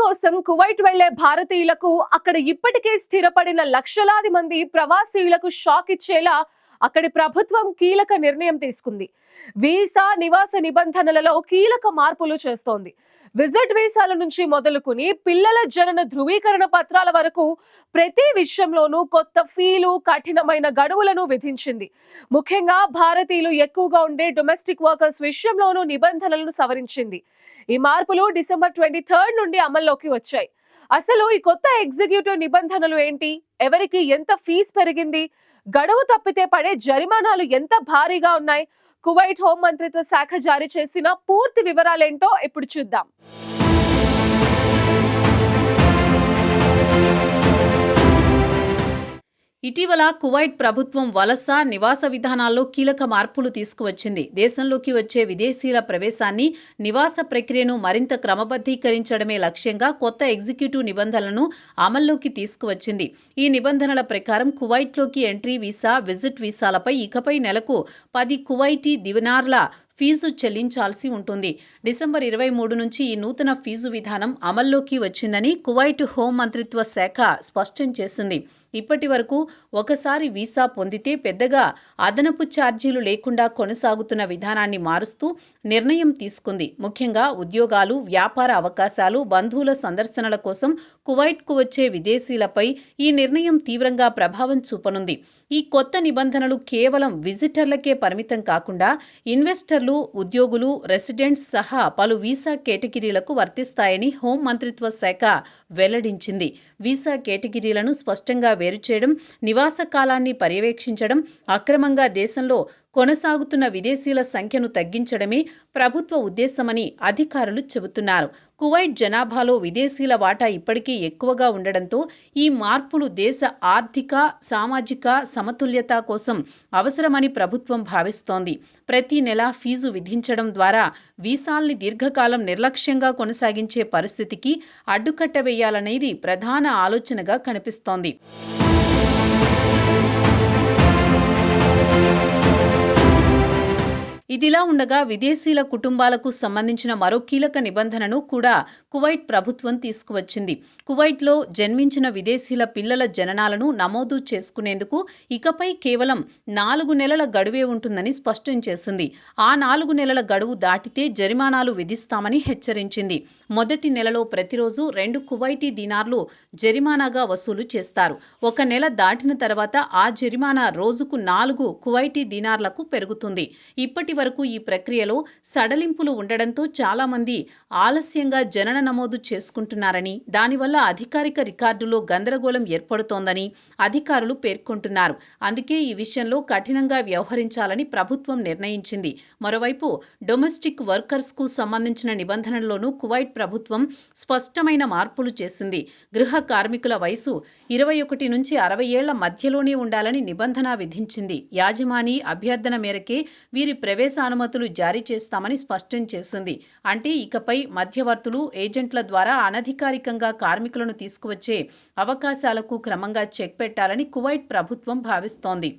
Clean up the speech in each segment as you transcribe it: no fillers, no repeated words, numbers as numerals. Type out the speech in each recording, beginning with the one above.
కోసం కువైట్ వెళ్లే భారతీయులకు అక్కడ ఇప్పటికే స్థిరపడిన లక్షలాది మంది ప్రవాసీయులకు షాక్ ఇచ్చేలా అక్కడి ప్రభుత్వం కీలక నిర్ణయం తీసుకుంది. వీసా నివాస నిబంధనలలో కీలక మార్పులు చేస్తోంది. విజిట్ వీసాల నుంచి మొదలుకుని పిల్లల జనన ధృవీకరణ పత్రాల వరకు ప్రతి విషయంలోనూ కొత్త ఫీలు, కఠినమైన గడువులను విధించింది. ముఖ్యంగా భారతీయులు ఎక్కువగా ఉండే డొమెస్టిక్ వర్కర్స్ విషయంలోనూ నిబంధనలను సవరించింది. ఈ మార్పులు డిసెంబర్ 23 నుండి అమల్లోకి వచ్చాయి. అసలు ఈ కొత్త ఎగ్జిక్యూటివ్ నిబంధనలు ఏంటి? ఎవరికి ఎంత ఫీజు పెరిగింది? గడువు తప్పితే పడే జరిమానాలు ఎంత భారీగా ఉన్నాయి? కువైట్ హోం మంత్రిత్వ శాఖ జారీ చేసిన పూర్తి వివరాలేంటో ఇప్పుడు చూద్దాం. ఇటీవల కువైట్ ప్రభుత్వం వలస నివాస విధానాల్లో కీలక మార్పులు తీసుకువచ్చింది. దేశంలోకి వచ్చే విదేశీయుల ప్రవేశాన్ని, నివాస ప్రక్రియను మరింత క్రమబద్ధీకరించడమే లక్ష్యంగా కొత్త ఎగ్జిక్యూటివ్ నిబంధనలను అమల్లోకి తీసుకువచ్చింది. ఈ నిబంధనల ప్రకారం కువైట్లోకి ఎంట్రీ వీసా, విజిట్ వీసాలపై ఇకపై నెలకు 10 కువైటీ దినార్ల ఫీజు చెల్లించాల్సి ఉంటుంది. డిసెంబర్ 23 నుంచి ఈ నూతన ఫీజు విధానం అమల్లోకి వచ్చిందని కువైట్ హోం మంత్రిత్వ శాఖ స్పష్టం చేసింది. ఇప్పటి వరకు ఒకసారి వీసా పొందితే పెద్దగా అదనపు ఛార్జీలు లేకుండా కొనసాగుతున్న విధానాన్ని మారుస్తూ నిర్ణయం తీసుకుంది. ముఖ్యంగా ఉద్యోగాలు, వ్యాపార అవకాశాలు, బంధువుల సందర్శనల కోసం కువైట్కు వచ్చే విదేశీయులపై ఈ నిర్ణయం తీవ్రంగా ప్రభావం చూపనుంది. ఈ కొత్త నిబంధనలు కేవలం విజిటర్లకే పరిమితం కాకుండా ఇన్వెస్టర్లు, ఉద్యోగులు, రెసిడెంట్స్ సహా పలు వీసా కేటగిరీలకు వర్తిస్తాయని హోం మంత్రిత్వ శాఖ వెల్లడించింది. వీసా కేటగిరీలను స్పష్టంగా వేరుచేయడం, నివాస కాలాన్ని పర్యవేక్షించడం, అక్రమంగా దేశంలో కొనసాగుతున్న విదేశీయుల సంఖ్యను తగ్గించడమే ప్రభుత్వ ఉద్దేశమని అధికారులు చెబుతున్నారు. కువైట్ జనాభాలో విదేశీయుల వాటా ఇప్పటికీ ఎక్కువగా ఉండడంతో ఈ మార్పులు దేశ ఆర్థిక, సామాజిక సమతుల్యత కోసం అవసరమని ప్రభుత్వం భావిస్తోంది. ప్రతి నెల ఫీజు విధించడం ద్వారా వీసాల్ని దీర్ఘకాలం నిర్లక్ష్యంగా కొనసాగించే పరిస్థితికి అడ్డుకట్ట వేయాలనేది ప్రధాన ఆలోచనగా కనిపిస్తోంది. ఇదిలా ఉండగా విదేశీయుల కుటుంబాలకు సంబంధించిన మరో కీలక నిబంధనను కూడా కువైట్ ప్రభుత్వం తీసుకువచ్చింది. కువైట్లో జన్మించిన విదేశీయుల పిల్లల జననాలను నమోదు చేసుకునేందుకు ఇకపై కేవలం 4 నెలల గడువే ఉంటుందని స్పష్టం చేసింది. ఆ 4 నెలల గడువు దాటితే జరిమానాలు విధిస్తామని హెచ్చరించింది. మొదటి నెలలో ప్రతిరోజు 2 కువైటీ దినార్లు జరిమానాగా వసూలు చేస్తారు. 1 నెల దాటిన తర్వాత ఆ జరిమానా రోజుకు 4 కువైటీ దినార్లకు పెరుగుతుంది. ఇప్పటి వరకు ఈ ప్రక్రియలో సడలింపులు ఉండడంతో చాలా మంది ఆలస్యంగా జనన నమోదు చేసుకుంటున్నారని, దానివల్ల అధికారిక రికార్డులో గందరగోళం ఏర్పడుతోందని అధికారులు పేర్కొంటున్నారు. అందుకే ఈ విషయంలో కఠినంగా వ్యవహరించాలని ప్రభుత్వం నిర్ణయించింది. మరోవైపు డొమెస్టిక్ వర్కర్స్ కు సంబంధించిన నిబంధనల్లోనూ కువైట్ ప్రభుత్వం స్పష్టమైన మార్పులు చేసింది. గృహ కార్మికుల వయసు 21 నుంచి 60 ఏళ్ల మధ్యలోనే ఉండాలని నిబంధన విధించింది. యాజమాని అభ్యర్థన మేరకే వీరి ప్రవేశ అనుమతులు జారీ చేస్తామని స్పష్టం చేసింది. అంటే ఇకపై మధ్యవర్తులు, ఏజెంట్ల ద్వారా అనధికారికంగా కార్మికులను తీసుకువచ్చే అవకాశాలకు క్రమంగా చెక్ పెట్టాలని కువైట్ ప్రభుత్వం భావిస్తోంది.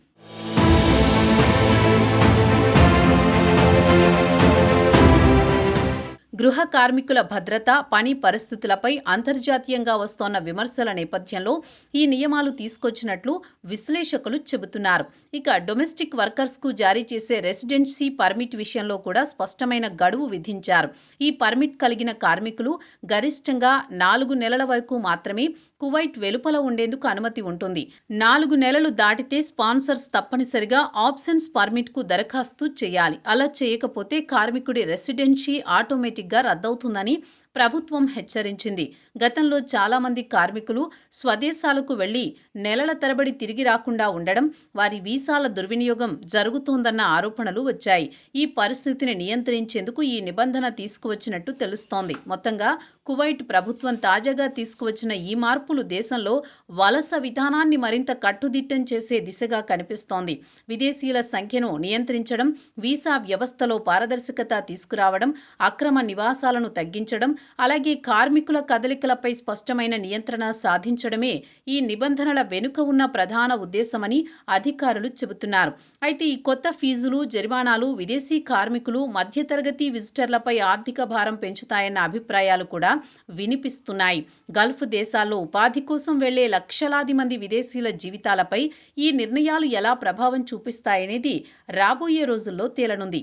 గృహ కార్మికుల భద్రత, పని పరిస్థితులపై అంతర్జాతీయంగా వస్తోన్న విమర్శల నేపథ్యంలో ఈ నియమాలు తీసుకొచ్చినట్లు విశ్లేషకులు చెబుతున్నారు. ఇక డొమెస్టిక్ వర్కర్స్ కు జారీ చేసే రెసిడెన్సీ పర్మిట్ విషయంలో కూడా స్పష్టమైన గడువు విధించారు. ఈ పర్మిట్ కలిగిన కార్మికులు గరిష్టంగా 4 నెలల వరకు మాత్రమే కువైట్ వెలుపల ఉండేందుకు అనుమతి ఉంటుంది. 4 నెలలు దాటితే స్పాన్సర్స్ తప్పనిసరిగా ఆబ్సెన్స్ పర్మిట్ కు దరఖాస్తు చేయాలి. అలా చేయకపోతే కార్మికుడి రెసిడెన్సీ ఆటోమేటిక్ గా రద్దవుతుందని ప్రభుత్వం హెచ్చరించింది. గతంలో చాలా మంది కార్మికులు స్వదేశాలకు వెళ్లి నెలల తరబడి తిరిగి రాకుండా ఉండడం, వారి వీసాల దుర్వినియోగం జరుగుతోందన్న ఆరోపణలు వచ్చాయి. ఈ పరిస్థితిని నియంత్రించేందుకు ఈ నిబంధన తీసుకువచ్చినట్టు తెలుస్తోంది. మొత్తంగా కువైట్ ప్రభుత్వం తాజాగా తీసుకువచ్చిన ఈ మార్పులు దేశంలో వలస విధానాన్ని మరింత కట్టుదిట్టం చేసే దిశగా కనిపిస్తోంది. విదేశీయుల సంఖ్యను నియంత్రించడం, వీసా వ్యవస్థలో పారదర్శకత తీసుకురావడం, అక్రమ నివాసాలను తగ్గించడం, అలాగే కార్మికుల కదలికలపై స్పష్టమైన నియంత్రణ సాధించడమే ఈ నిబంధనల వెనుక ఉన్న ప్రధాన ఉద్దేశమని అధికారులు చెబుతున్నారు. అయితే ఈ కొత్త ఫీజులు, జరిమానాలు విదేశీ కార్మికులు, మధ్యతరగతి విజిటర్లపై ఆర్థిక భారం పెంచుతాయన్న అభిప్రాయాలు కూడా వినిపిస్తున్నాయి. గల్ఫ్ దేశాల్లో ఉపాధి కోసం వెళ్లే లక్షలాది మంది విదేశీయుల జీవితాలపై ఈ నిర్ణయాలు ఎలా ప్రభావం చూపిస్తాయనేది రాబోయే రోజుల్లో తేలనుంది.